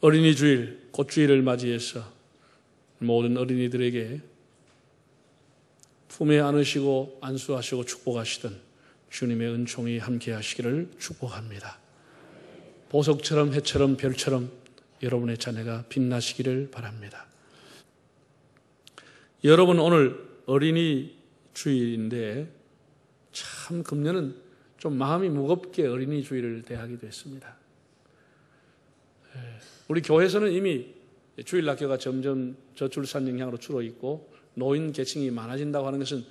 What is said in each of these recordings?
어린이 주일, 꽃주일을 맞이해서 모든 어린이들에게 품에 안으시고 안수하시고 축복하시던 주님의 은총이 함께 하시기를 축복합니다. 보석처럼 해처럼 별처럼 여러분의 자녀가 빛나시기를 바랍니다. 여러분, 오늘 어린이 주일인데 참 금년은 좀 마음이 무겁게 어린이 주일을 대하기도 했습니다. 우리 교회에서는 이미 주일 학교가 점점 저출산 영향으로 줄어있고 노인 계층이 많아진다고 하는 것은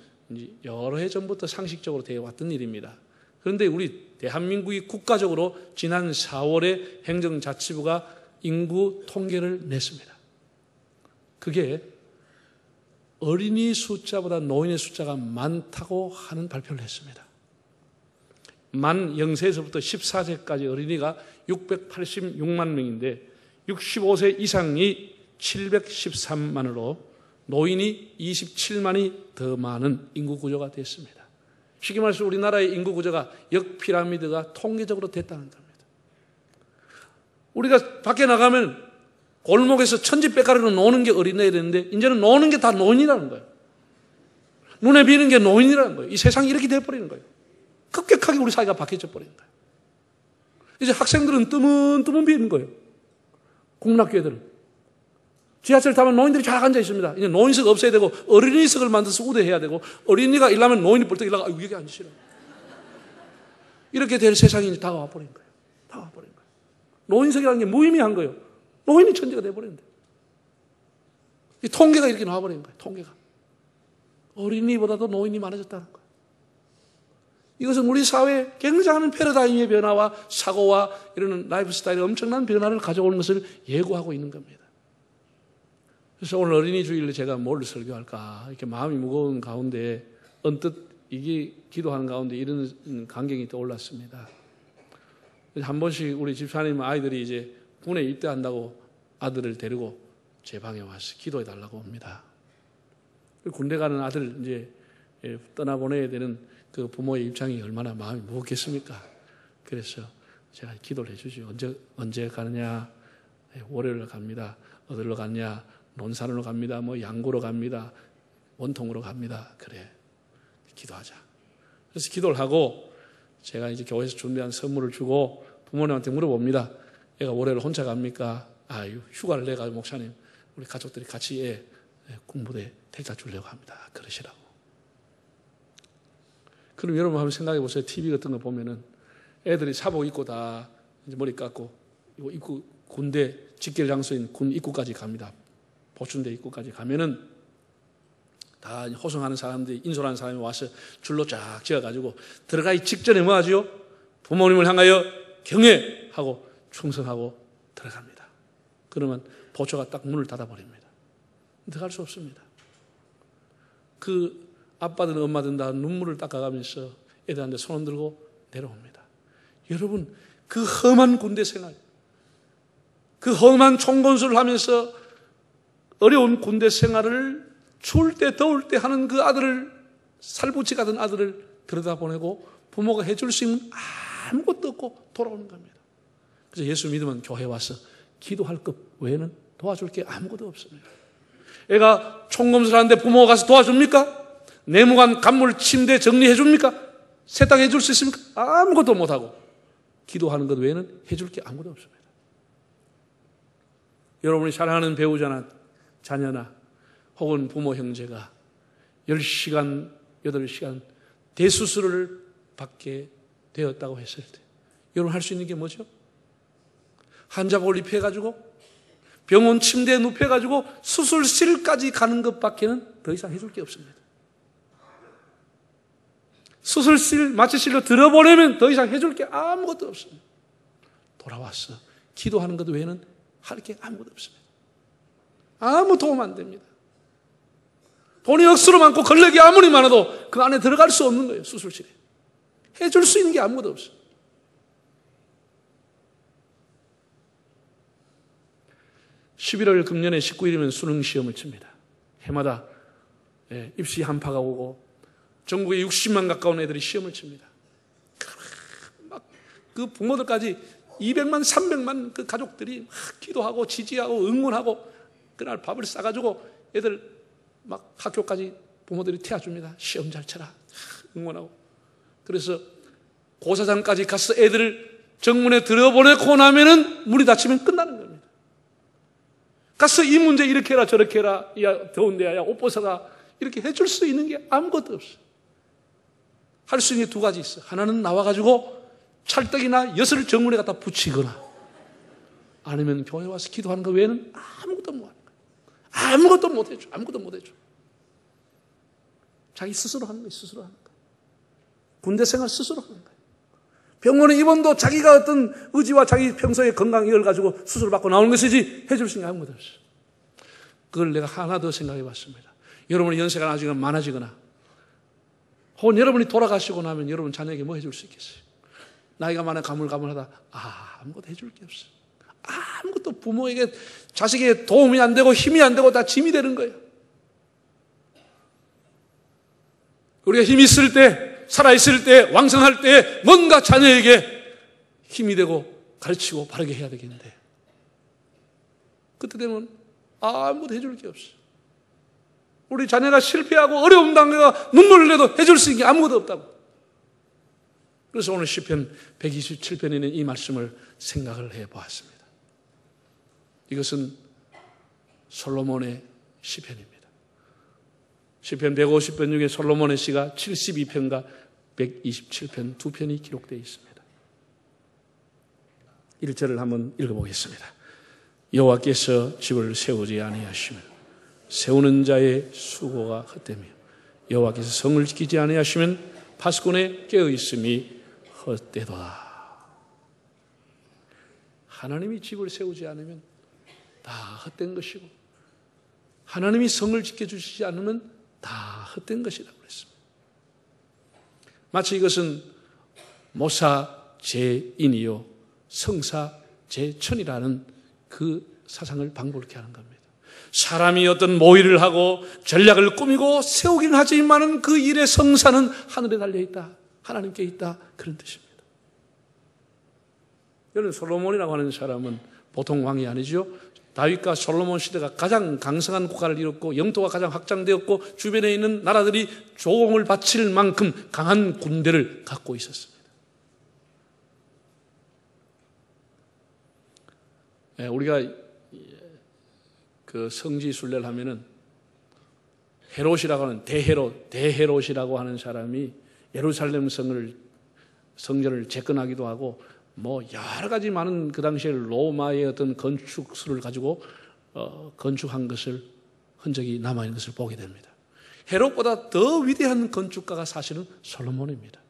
여러 해 전부터 상식적으로 되어 왔던 일입니다. 그런데 우리 대한민국이 국가적으로 지난 4월에 행정자치부가 인구 통계를 냈습니다. 그게 어린이 숫자보다 노인의 숫자가 많다고 하는 발표를 했습니다. 만 0세에서부터 14세까지 어린이가 686만 명인데 65세 이상이 713만으로 노인이 27만이 더 많은 인구 구조가 됐습니다. 쉽게 말해서 우리나라의 인구 구조가 역피라미드가 통계적으로 됐다는 겁니다. 우리가 밖에 나가면 골목에서 천지백가리로 노는 게 어린애들인데 이제는 노는 게 다 노인이라는 거예요. 눈에 비는 게 노인이라는 거예요. 이 세상이 이렇게 돼버리는 거예요. 급격하게 우리 사회가 바뀌어져 버리는 거예요. 이제 학생들은 뜨문뜨문 비는 거예요. 국민학교 애들은. 지하철 타면 노인들이 쫙 앉아 있습니다. 이제 노인석 없애야 되고 어린이석을 만들어서 우대해야 되고 어린이가 일하면 노인이 벌떡 일어나고 여기 앉으시라. 이렇게 될 세상이 이제 다가와 버린 거예요. 다가와 버린 거예요. 노인석이라는 게 무의미한 거예요. 노인이 천재가 돼버렸는데. 이 통계가 이렇게 나와버린 거예요. 통계가. 어린이보다도 노인이 많아졌다는 거예요. 이것은 우리 사회에 굉장한 패러다임의 변화와 사고와 이런 라이프 스타일의 엄청난 변화를 가져오는 것을 예고하고 있는 겁니다. 그래서 오늘 어린이 주일에 제가 뭘 설교할까 이렇게 마음이 무거운 가운데 언뜻 이게 기도하는 가운데 이런 감격이 떠올랐습니다. 한 번씩 우리 집사님 아이들이 이제 군에 입대한다고 아들을 데리고 제 방에 와서 기도해 달라고 옵니다. 군대 가는 아들 이제 떠나보내야 되는 그 부모의 입장이 얼마나 마음이 무겁겠습니까? 그래서 제가 기도를 해주죠. 언제 가느냐? 월요일 갑니다. 어디로 갔냐? 논산으로 갑니다. 뭐 양구로 갑니다. 원통으로 갑니다. 그래. 기도하자. 그래서 기도를 하고 제가 이제 교회에서 준비한 선물을 주고 부모님한테 물어봅니다. 애가 월요일 혼자 갑니까? 휴가를 내가 목사님 우리 가족들이 같이 공부대 데려다 주려고 합니다. 그러시라고. 그럼 여러분 한번 생각해 보세요. TV 같은 거 보면은 애들이 사복 입고 다 이제 머리 깎고 입구 군대 직결 장소인 군 입구까지 갑니다. 보충대 입구까지 가면은 다 호송하는 사람들이 인솔하는 사람이 와서 줄로 쫙 지어가지고 들어가기 직전에 뭐 하죠? 부모님을 향하여 경애하고 충성하고 들어갑니다. 그러면 보초가 딱 문을 닫아버립니다. 들어갈 수 없습니다. 그 아빠든 엄마든 다 눈물을 닦아가면서 애들한테 손 흔들고 내려옵니다. 여러분, 그 험한 군대 생활, 그 험한 총건수를 하면서 어려운 군대 생활을 추울 때 더울 때 하는 그 아들을 살부치 가던 아들을 들여다보내고 부모가 해줄 수 있는 아무것도 없고 돌아오는 겁니다. 그래서 예수 믿으면 교회 와서 기도할 것 외에는 도와줄 게 아무것도 없습니다. 애가 총검수를 하는데 부모가 가서 도와줍니까? 내무관 간물 침대 정리해 줍니까? 세탁해 줄 수 있습니까? 아무것도 못하고 기도하는 것 외에는 해줄 게 아무것도 없습니다. 여러분이 사랑하는 배우자나 자녀나 혹은 부모 형제가 10시간, 8시간 대수술을 받게 되었다고 했을 때 여러분 할 수 있는 게 뭐죠? 환자복을 입혀가지고 병원 침대에 눕혀가지고 수술실까지 가는 것밖에는 더 이상 해줄 게 없습니다. 수술실, 마취실로 들어보내면 더 이상 해줄 게 아무것도 없습니다. 돌아와서 기도하는 것 외에는 할 게 아무것도 없습니다. 아무 도움 안 됩니다. 돈이 억수로 많고 권력이 아무리 많아도 그 안에 들어갈 수 없는 거예요. 수술실에. 해줄 수 있는 게 아무것도 없어요. (11월) 금년에 19일이면 수능시험을 칩니다. 해마다 입시 한파가 오고 전국에 60만 가까운 애들이 시험을 칩니다. 막 그 부모들까지 200만, 300만 그 가족들이 막 기도하고 지지하고 응원하고 그날 밥을 싸가지고 애들 막 학교까지 부모들이 태워줍니다. 시험 잘 쳐라 응원하고. 그래서 고사장까지 가서 애들을 정문에 들여보내고 나면은 문이 닫히면 끝나는 겁니다. 가서 이 문제 이렇게 해라 저렇게 해라, 야 더운데 야 옷 벗어라, 이렇게 해줄 수 있는 게 아무것도 없어요. 할 수 있는 게 두 가지 있어요. 하나는 나와가지고 찰떡이나 엿을 정문에 갖다 붙이거나, 아니면 교회 와서 기도하는 것 외에는 아무것도 못 하는 거예요. 아무것도 못 해줘. 아무것도 못 해줘. 자기 스스로 하는 거예요. 스스로 하는 거예요. 군대 생활 스스로 하는 거예요. 병원에 입원도 자기가 어떤 의지와 자기 평소의 건강 이걸 가지고 수술을 받고 나오는 것이지 해줄 수 있는 게 아무것도 없어요. 그걸 내가 하나 더 생각해 봤습니다. 여러분의 연세가 나중에 많아지거나 혹은 여러분이 돌아가시고 나면 여러분 자녀에게 뭐 해줄 수 있겠어요? 나이가 많아 가물가물하다, 아무것도 해줄 게 없어요. 아무것도 부모에게, 자식에게 도움이 안 되고 힘이 안 되고 다 짐이 되는 거예요. 우리가 힘이 있을 때, 살아있을 때, 왕성할 때 뭔가 자녀에게 힘이 되고 가르치고 바르게 해야 되겠는데, 그때 되면 아무것도 해줄 게 없어요. 우리 자녀가 실패하고 어려움 당해가 눈물을 내도 해줄 수 있는 게 아무것도 없다고. 그래서 오늘 시편 127편에 있는 이 말씀을 생각을 해보았습니다. 이것은 솔로몬의 시편입니다. 시편 150편 중에 솔로몬의 시가 72편과 127편 두 편이 기록되어 있습니다. 1절을 한번 읽어보겠습니다. 여호와께서 집을 세우지 아니하시면 세우는 자의 수고가 헛되며 여호와께서 성을 지키지 아니하시면 파수꾼의 깨어있음이 헛되도다. 하나님이 집을 세우지 않으면 다 헛된 것이고, 하나님이 성을 지켜주시지 않으면 다 헛된 것이라고 그랬습니다. 마치 이것은 모사 제인이요 성사 제천이라는 그 사상을 방불케 하는 겁니다. 사람이 어떤 모의를 하고 전략을 꾸미고 세우긴 하지만은 그 일의 성사는 하늘에 달려있다, 하나님께 있다, 그런 뜻입니다. 여러분, 솔로몬이라고 하는 사람은 보통 왕이 아니죠. 다윗과 솔로몬 시대가 가장 강성한 국가를 이뤘고 영토가 가장 확장되었고 주변에 있는 나라들이 조공을 바칠 만큼 강한 군대를 갖고 있었습니다. 우리가 그 성지 순례를 하면은 헤롯이라고 하는 대헤롯이라고 하는 사람이 예루살렘 성전을 재건하기도 하고 뭐 여러 가지 많은 그 당시에 로마의 어떤 건축술을 가지고 건축한 것을 흔적이 남아있는 것을 보게 됩니다. 헤롯보다 더 위대한 건축가가 사실은 솔로몬입니다.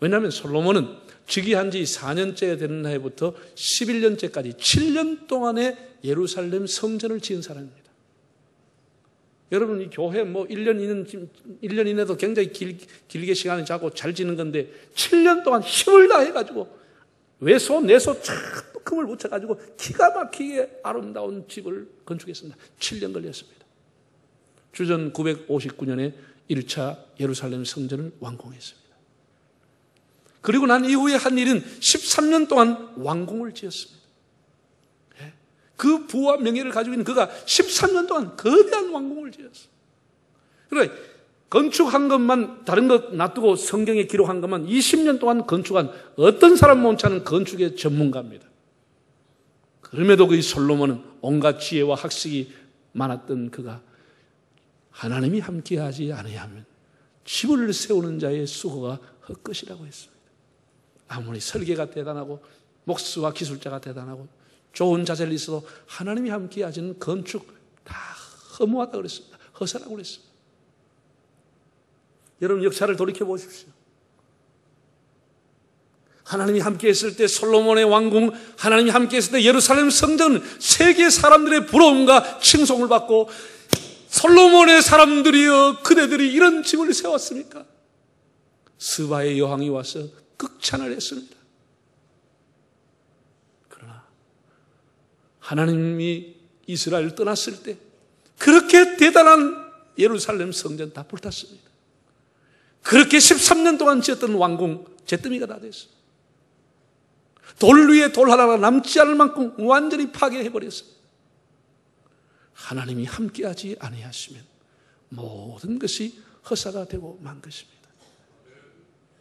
왜냐하면 솔로몬은 즉위한 지 4년째 되는 해부터 11년째까지 7년 동안에 예루살렘 성전을 지은 사람입니다. 여러분, 이 교회 뭐 1년 이내도 굉장히 길게 시간을 자고 잘 지는 건데 7년 동안 힘을 다해가지고 외소 내소 틈을 붙여가지고 기가 막히게 아름다운 집을 건축했습니다. 7년 걸렸습니다. 주전 959년에 1차 예루살렘 성전을 완공했습니다. 그리고 난 이후에 한 일은 13년 동안 왕궁을 지었습니다. 그 부와 명예를 가지고 있는 그가 13년 동안 거대한 왕궁을 지었어요. 그러니까 건축한 것만, 다른 것 놔두고 성경에 기록한 것만 20년 동안 건축한 어떤 사람 못지않은 건축의 전문가입니다. 그럼에도 그 솔로몬은 온갖 지혜와 학식이 많았던 그가 하나님이 함께하지 아니하면 집을 세우는 자의 수고가 헛것이라고 했습니다. 아무리 설계가 대단하고 목수와 기술자가 대단하고 좋은 자세를 있어도 하나님이 함께하지는 건축 다 허무하다고 그랬습니다. 허사라고 그랬습니다. 여러분, 역사를 돌이켜 보십시오. 하나님이 함께했을 때 솔로몬의 왕궁, 하나님이 함께했을 때 예루살렘 성전은 세계 사람들의 부러움과 칭송을 받고 솔로몬의 사람들이여 그대들이 이런 집을 세웠습니까? 스바의 여왕이 와서 극찬을 했습니다. 그러나 하나님이 이스라엘을 떠났을 때 그렇게 대단한 예루살렘 성전 다 불탔습니다. 그렇게 13년 동안 지었던 왕궁 잿더미가 다 됐어요. 돌 위에 돌 하나가 남지 않을 만큼 완전히 파괴해버렸어요. 하나님이 함께하지 아니하시면 모든 것이 허사가 되고 만 것입니다.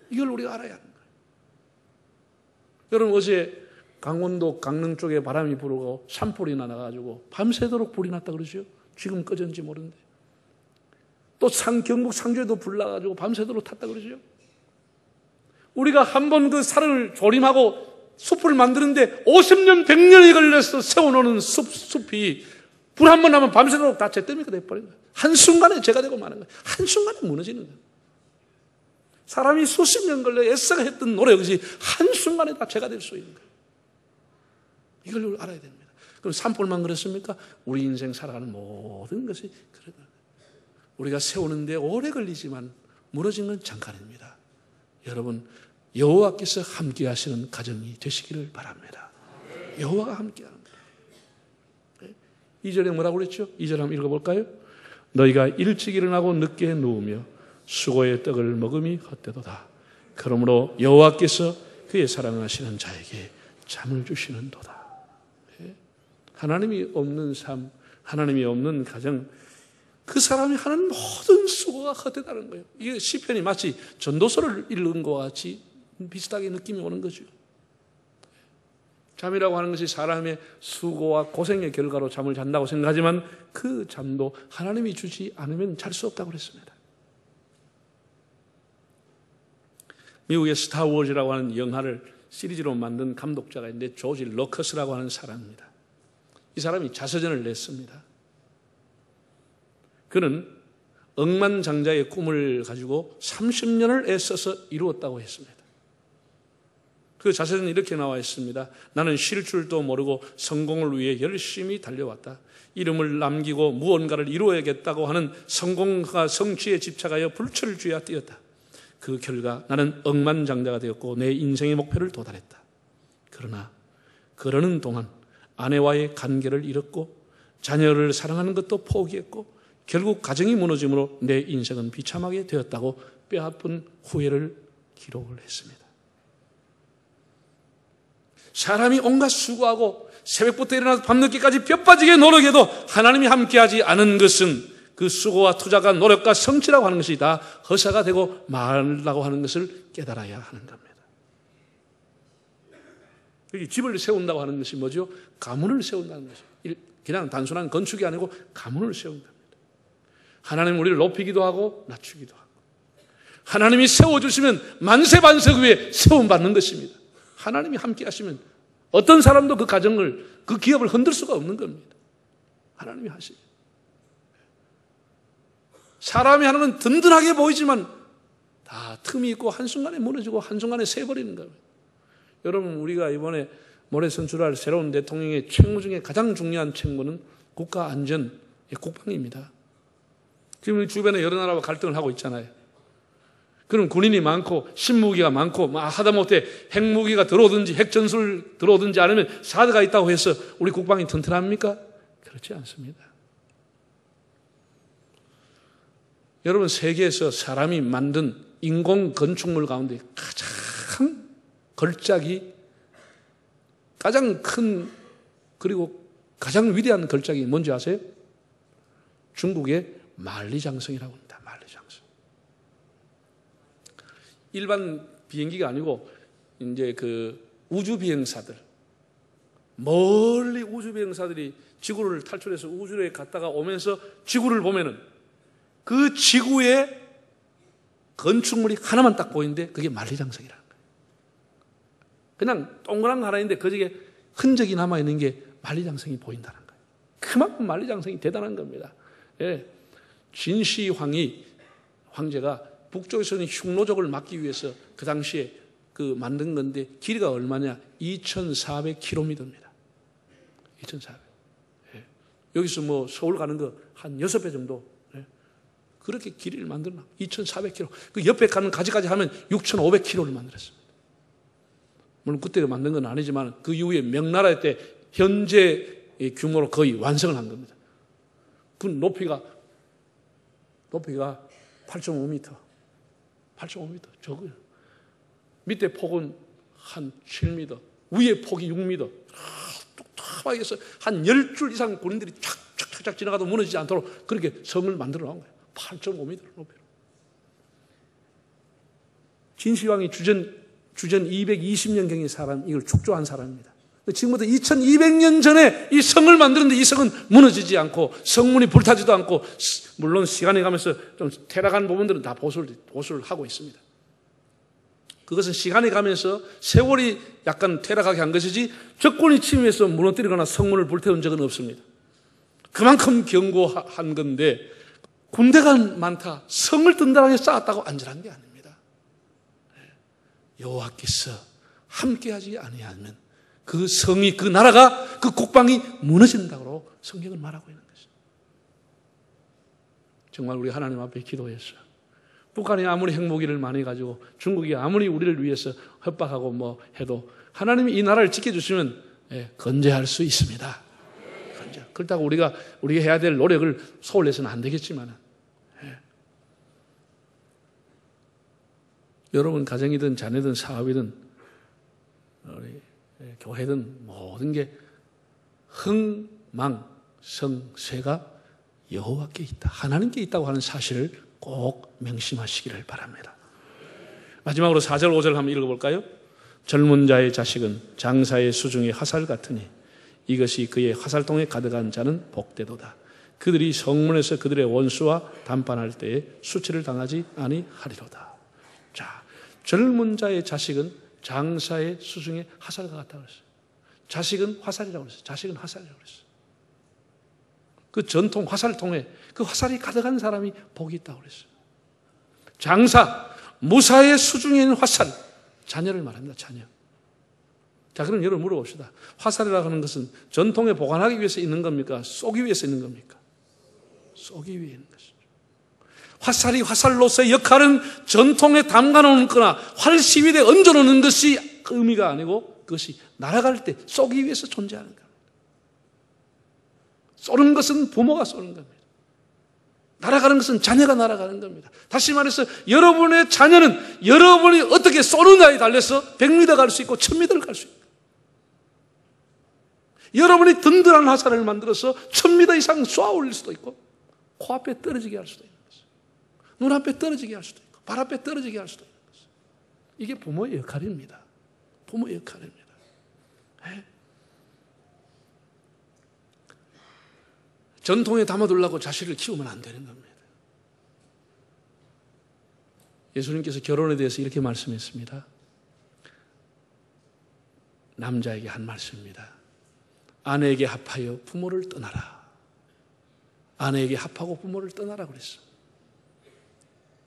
이걸 우리가 알아야 하는 거예요. 여러분, 어제 강원도 강릉 쪽에 바람이 불고 산불이 나가지고 밤새도록 불이 났다 그러죠. 지금 꺼졌는지 모르는데. 또 경북 상주에도 불 나가지고 밤새도록 탔다 그러죠. 우리가 한번 그 산을 조림하고 숲을 만드는데 50년, 100년이 걸려서 세워놓은 숲이 불 한 번 나면 밤새도록 다 잿더미가 돼버린 거예요. 한순간에 재가 되고 마는 거예요. 한순간에 무너지는 거예요. 사람이 수십 년 걸려 애써가 했던 노력이 한순간에 다 재가 될 수 있는 거예요. 이걸 알아야 됩니다. 그럼 산불만 그렇습니까? 우리 인생 살아가는 모든 것이 그런 거예요. 우리가 세우는데 오래 걸리지만 무너진 건 잠깐입니다. 여러분, 여호와께서 함께 하시는 가정이 되시기를 바랍니다. 여호와가 함께 하는 거예요. 2절에 뭐라고 그랬죠? 2절 한번 읽어볼까요? 너희가 일찍 일어나고 늦게 누우며 수고의 떡을 먹음이 헛되도다. 그러므로 여호와께서 그의 사랑하시는 자에게 잠을 주시는도다. 하나님이 없는 삶, 하나님이 없는 가정, 그 사람이 하는 모든 수고가 헛되다는 거예요. 이게 시편이 마치 전도서를 읽은 것과 같이 비슷하게 느낌이 오는 거죠. 잠이라고 하는 것이 사람의 수고와 고생의 결과로 잠을 잔다고 생각하지만 그 잠도 하나님이 주지 않으면 잘 수 없다고 그랬습니다. 미국의 스타워즈라고 하는 영화를 시리즈로 만든 감독자가 있는데 조지 러커스라고 하는 사람입니다. 이 사람이 자서전을 냈습니다. 그는 억만장자의 꿈을 가지고 30년을 애써서 이루었다고 했습니다. 그 자서전에 이렇게 나와 있습니다. 나는 쉴 줄도 모르고 성공을 위해 열심히 달려왔다. 이름을 남기고 무언가를 이루어야겠다고 하는 성공과 성취에 집착하여 불철을 쥐어 뛰었다. 그 결과 나는 억만장자가 되었고 내 인생의 목표를 도달했다. 그러나 그러는 동안 아내와의 관계를 잃었고 자녀를 사랑하는 것도 포기했고 결국 가정이 무너짐으로 내 인생은 비참하게 되었다고 뼈아픈 후회를 기록을 했습니다. 사람이 온갖 수고하고 새벽부터 일어나서 밤늦게까지 뼈 빠지게 노력해도 하나님이 함께하지 않은 것은 그 수고와 투자가 노력과 성취라고 하는 것이 다 허사가 되고 말라고 하는 것을 깨달아야 하는 겁니다. 여기 집을 세운다고 하는 것이 뭐죠? 가문을 세운다는 것이죠. 그냥 단순한 건축이 아니고 가문을 세운다. 하나님은 우리를 높이기도 하고 낮추기도 하고 하나님이 세워주시면 만세반석 위에 세움받는 것입니다. 하나님이 함께 하시면 어떤 사람도 그 가정을, 그 기업을 흔들 수가 없는 겁니다. 하나님이 하시죠. 사람이 하는 건 든든하게 보이지만 다 틈이 있고 한순간에 무너지고 한순간에 새버리는 겁니다. 여러분, 우리가 이번에 모레 선출할 새로운 대통령의 책무 중에 가장 중요한 책무는 국가안전, 국방입니다. 지금 주변에 여러 나라와 갈등을 하고 있잖아요. 그럼 군인이 많고 신무기가 많고 하다못해 핵무기가 들어오든지 핵전술 들어오든지 아니면 사드가 있다고 해서 우리 국방이 튼튼합니까? 그렇지 않습니다. 여러분, 세계에서 사람이 만든 인공 건축물 가운데 가장 걸작이, 가장 큰 그리고 가장 위대한 걸작이 뭔지 아세요? 중국의 만리장성이라고 합니다. 만리장성. 일반 비행기가 아니고 이제 그 우주 비행사들, 멀리 우주 비행사들이 지구를 탈출해서 우주에 갔다가 오면서 지구를 보면은 그 지구에 건축물이 하나만 딱 보이는데 그게 만리장성이라는 거예요. 그냥 동그란 거 하나 있는데 그중에 흔적이 남아있는 게 만리장성이 보인다는 거예요. 그만큼 만리장성이 대단한 겁니다. 예. 진시 황제가 북쪽에서는 흉노족을 막기 위해서 그 당시에 그 만든 건데 길이가 얼마냐? 2,400km입니다. 2,400. 예. 여기서 뭐 서울 가는 거 한 6배 정도. 예. 그렇게 길이를 만들었나? 2,400km. 그 옆에 가는 가지까지 하면 6,500km를 만들었습니다. 물론 그때 만든 건 아니지만 그 이후에 명나라 때 현재 규모로 거의 완성을 한 겁니다. 그 높이가 8.5m. 8.5m. 저거요. 밑에 폭은 한 7m. 위에 폭이 6m. 뚝뚝하게 해서 한 10줄 이상 군인들이 촥촥촥 지나가도 무너지지 않도록 그렇게 성을 만들어 놓은 거예요. 8.5m 높이로. 진시황이 주전 220년경의 사람, 이걸 축조한 사람입니다. 지금부터 2200년 전에 이 성을 만들었는데 이 성은 무너지지 않고 성문이 불타지도 않고, 물론 시간이 가면서 좀 퇴락한 부분들은 다 보수를 하고 있습니다. 그것은 시간이 가면서 세월이 약간 퇴락하게 한 것이지 적군이 침입해서 무너뜨리거나 성문을 불태운 적은 없습니다. 그만큼 견고한 건데, 군대가 많다, 성을 든든하게 쌓았다고 안전한 게 아닙니다. 여호와께서 함께하지 아니하면 그 성이, 그 나라가, 그 국방이 무너진다고 성경은 말하고 있는 것입니다. 정말 우리 하나님 앞에 기도해서 북한이 아무리 핵무기를 많이 가지고 중국이 아무리 우리를 위해서 협박하고 뭐 해도 하나님이 이 나라를 지켜주시면 건재할 수 있습니다. 그렇다고 우리가 해야 될 노력을 소홀해서는 안 되겠지만, 여러분 가정이든 자녀든 사업이든 우리 교회든 모든 게 흥망성쇠가 여호와께 있다, 하나님께 있다고 하는 사실을 꼭 명심하시기를 바랍니다. 마지막으로 4절 5절 한번 읽어볼까요? 젊은 자의 자식은 장사의 수중의 화살 같으니 이것이 그의 화살통에 가득한 자는 복되도다. 그들이 성문에서 그들의 원수와 담판할 때에 수치를 당하지 아니하리로다. 자, 젊은 자의 자식은 장사의 수중의 화살과 같다고 그랬어요. 자식은 화살이라고 그랬어요. 자식은 화살이라고 그랬어요. 그 전통 화살통에 그 화살이 가득한 사람이 복이 있다고 그랬어요. 장사, 무사의 수중에 있는 화살, 자녀를 말합니다. 자녀. 자, 그럼 여러분 물어봅시다. 화살이라고 하는 것은 전통에 보관하기 위해서 있는 겁니까? 쏘기 위해서 있는 겁니까? 쏘기 위해 있는 것이죠. 화살이 화살로서의 역할은 전통에 담가놓는 거나 활 시위대에 얹어놓는 것이 그 의미가 아니고, 그것이 날아갈 때 쏘기 위해서 존재하는 겁니다. 쏘는 것은 부모가 쏘는 겁니다. 날아가는 것은 자녀가 날아가는 겁니다. 다시 말해서 여러분의 자녀는 여러분이 어떻게 쏘느냐에 달려서 100m 갈 수 있고 1000m를 갈 수 있고, 여러분이 든든한 화살을 만들어서 1000m 이상 쏘아 올릴 수도 있고, 코앞에 떨어지게 할 수도 있는 것이죠. 눈앞에 떨어지게 할 수도 있고, 발 앞에 떨어지게 할 수도 있는 것이죠. 이게 부모의 역할입니다. 부모의 역할입니다. 전통에 담아두려고 자식을 키우면 안 되는 겁니다. 예수님께서 결혼에 대해서 이렇게 말씀했습니다. 남자에게 한 말씀입니다. 아내에게 합하여 부모를 떠나라. 아내에게 합하고 부모를 떠나라 그랬어.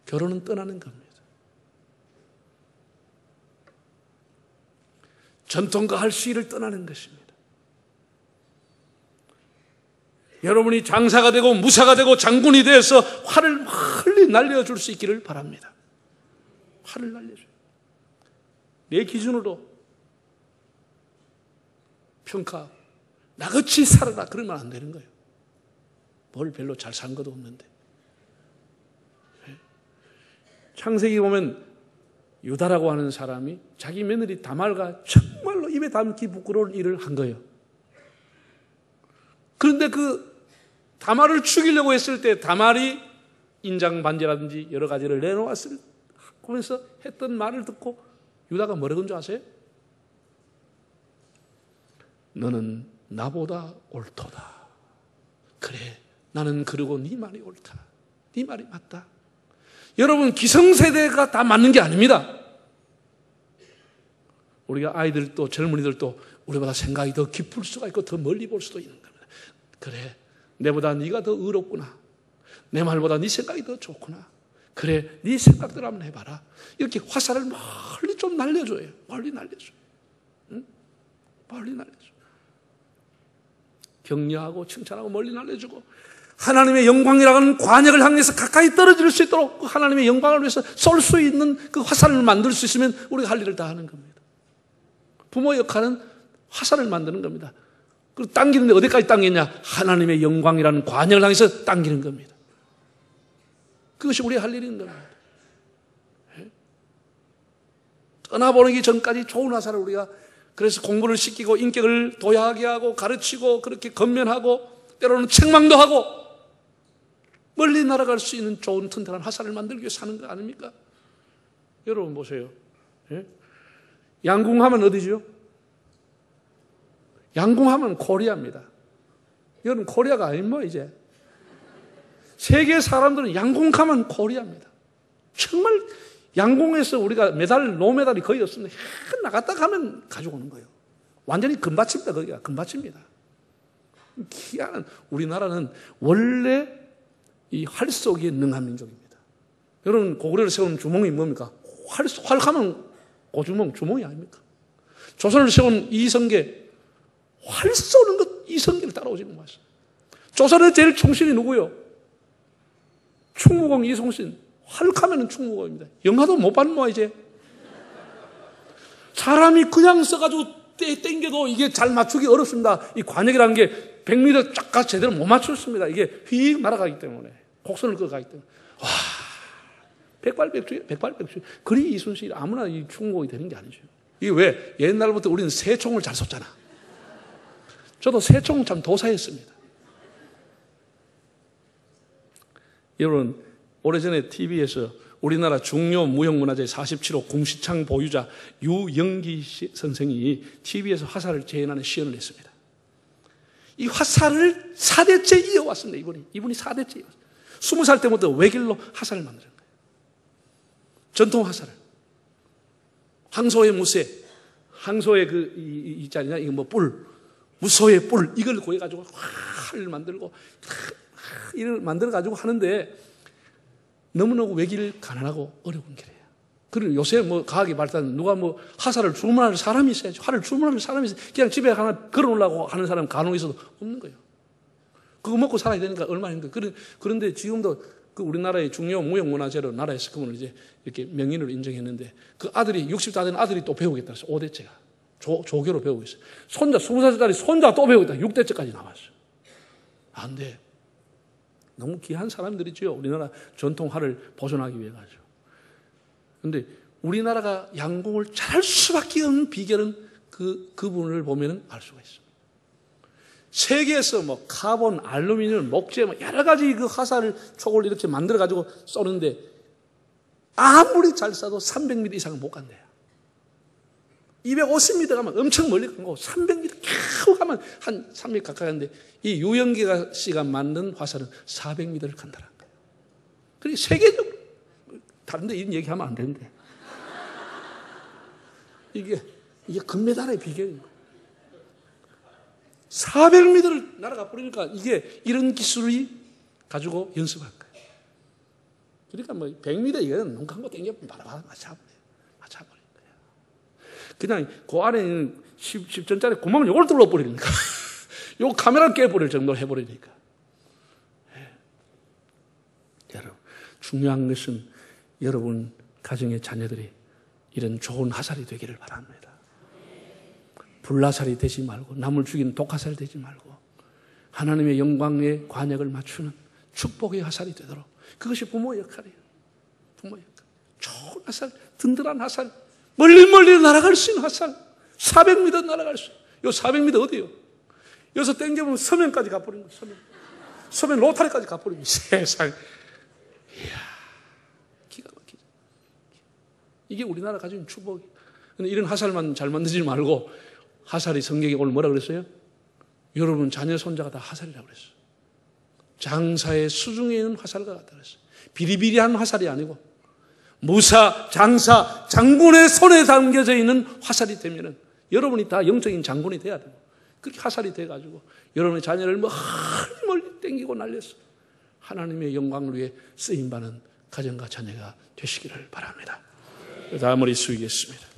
결혼은 떠나는 겁니다. 전통과 할 시위를 떠나는 것입니다. 여러분이 장사가 되고 무사가 되고 장군이 되어서 활을 멀리 날려줄 수 있기를 바랍니다. 활을 날려줘요. 내 기준으로 평가, 나같이 살아라 그러면 안 되는 거예요. 뭘 별로 잘 산 것도 없는데. 창세기 보면 유다라고 하는 사람이 자기 며느리 다말과 정말로 입에 담기 부끄러운 일을 한 거예요. 그런데 그 다말을 죽이려고 했을 때 다말이 인장 반지라든지 여러 가지를 내놓았을 하면서 했던 말을 듣고 유다가 뭐라고 한 줄 아세요? 너는 나보다 옳도다. 그래, 나는 그러고 네 말이 옳다. 네 말이 맞다. 여러분, 기성세대가 다 맞는 게 아닙니다. 우리가 아이들도 젊은이들도 우리보다 생각이 더 깊을 수가 있고 더 멀리 볼 수도 있는 겁니다. 그래, 내보다 네가 더 의롭구나. 내 말보다 네 생각이 더 좋구나. 그래, 네 생각대로 한번 해봐라. 이렇게 화살을 멀리 좀 날려줘요. 멀리 날려줘요. 응? 멀리 날려줘요. 격려하고 칭찬하고 멀리 날려주고, 하나님의 영광이라는 관역을 향해서 가까이 떨어질 수 있도록 하나님의 영광을 위해서 쏠 수 있는 그 화살을 만들 수 있으면 우리가 할 일을 다 하는 겁니다. 부모의 역할은 화살을 만드는 겁니다. 그리고 당기는데 어디까지 당기냐? 하나님의 영광이라는 관역을 향해서 당기는 겁니다. 그것이 우리가 할 일인 겁니다. 떠나보내기 전까지 좋은 화살을 우리가 그래서 공부를 시키고 인격을 도야하게 하고 가르치고 그렇게 건면하고 때로는 책망도 하고 멀리 날아갈 수 있는 좋은 튼튼한 화살을 만들기 위해 사는 거 아닙니까? 여러분 보세요. 예? 양궁하면 어디죠? 양궁하면 코리아입니다. 여러분 코리아가 아닙니다 이제. 세계 사람들은 양궁하면 코리아입니다. 정말 양궁에서 우리가 메달, 노메달이 거의 없습니다. 나갔다 가면 가지고 오는 거예요. 완전히 금받칩니다. 거기가 금받칩니다. 희한한 우리나라는 원래 이 활 쏘기에 능한 민족입니다. 여러분 고구려를 세운 주몽이 뭡니까? 활하면 고주몽, 주몽이 아닙니까? 조선을 세운 이성계 활 쏘는 것 이성계를 따라오지는 마세요. 조선의 제일 총신이 누구요? 충무공 이송신. 활하면 충무공입니다. 영화도 못 봤는 거야 이제. 사람이 그냥 써가지고 땡겨도 이게 잘 맞추기 어렵습니다. 이 관역이라는 게 100m 쫙 제대로 못 맞췄습니다. 이게 휙 날아가기 때문에 곡선을 그어가기 때문에 와 백발백중 그리 이순신이 아무나 이 충무공이 되는 게 아니죠. 이게 왜? 옛날부터 우리는 새총을 잘 쏘잖아. 저도 새총 참 도사했습니다. 여러분 오래전에 TV에서 우리나라 중요 무형문화재 47호 궁시창 보유자 유영기 선생이 TV에서 화살을 재현하는 시연을 했습니다. 이 화살을 4대째 이어왔습니다. 이분이 4대째 이어왔습니다. 20살 때부터 외길로 화살을 만드는 거예요. 전통 화살을. 항소의 무쇠, 항소의 이 자리냐, 이거 뭐 뿔, 무소의 뿔, 이걸 구해가지고 활을 만들고, 이걸 만들어가지고 하는데 너무너무 외길 가난하고 어려운 길이에요. 그리고 요새 뭐 과학이 발달, 누가 뭐 화살을 주문할 사람이 있어야지. 활을 주문할 사람이 있어야지. 그냥 집에 하나 걸어놓으려고 하는 사람 간혹 있어도 없는 거예요. 그거 먹고 살아야 되니까 얼마나 힘들어요. 그런데 지금도 그 우리나라의 중요 무형문화재로 나라에서 그분을 이제 이렇게 명인으로 인정했는데 그 아들이 60다 된 아들이 또 배우겠다 해서 5대째가 조교로 배우고 있어요. 손자 20살짜리 손자 또 배우겠다. 6대째까지 나왔어요. 안 돼. 너무 귀한 사람들이죠. 우리나라 전통화를 보존하기 위해 가지고. 그런데 우리나라가 양궁을 잘할 수밖에 없는 비결은 그분을 보면 알 수가 있습니다. 세계에서 뭐 카본, 알루미늄, 목재 뭐 여러 가지 그 화살을 촉을 이렇게 만들어 가지고 쏘는데 아무리 잘 쏴도 300m 이상은 못 간대요. 250m 가면 엄청 멀리 간 거고 300m 겨우 가면 한 3m 가까이 가는데 이 유영기 씨가 만든 화살은 400m를 간다는 거예요. 그리고 세계적으로 다른 데 이런 얘기하면 안 되는데 이게 금메달의 비결인 거예요. 400m를 날아가 버리니까 이게 이런 기술이 가지고 연습한 거예요. 그러니까 뭐 100m 이거는 눈 감고 땡겨보면 바로 맞춰버려요. 그냥 그 안에 있는 10전짜리 구멍을 요걸 뚫어버리니까 요 카메라를 깨버릴 정도로 해버리니까. 여러분 중요한 것은 여러분 가정의 자녀들이 이런 좋은 화살이 되기를 바랍니다. 불화살이 되지 말고 남을 죽이는 독화살이 되지 말고 하나님의 영광의 관역을 맞추는 축복의 화살이 되도록 그것이 부모 역할이에요. 부모 역할. 좋은 화살, 든든한 화살, 멀리 날아갈 수 있는 화살, 400m 날아갈 수 있는. 요 400m 어디요? 여기서 땡겨보면 서면까지 가버리는 거예요. 서면 로타리까지 가버리는 거예요. 세상. 이야, 기가 막히죠. 이게 우리나라 가진 축복이. 근데 이런 화살만 잘 만들지 말고 화살이 성경에 오늘 뭐라 그랬어요? 여러분 자녀 손자가 다 화살이라고 그랬어요. 장사의 수중에 있는 화살과 같다 그랬어요. 비리비리한 화살이 아니고 무사, 장사, 장군의 손에 담겨져 있는 화살이 되면은 여러분이 다 영적인 장군이 돼야 돼요. 그렇게 화살이 돼가지고 여러분의 자녀를 멀리 땡기고 날려서 하나님의 영광을 위해 쓰임받는 가정과 자녀가 되시기를 바랍니다. 다음 머리 숙이겠습니다.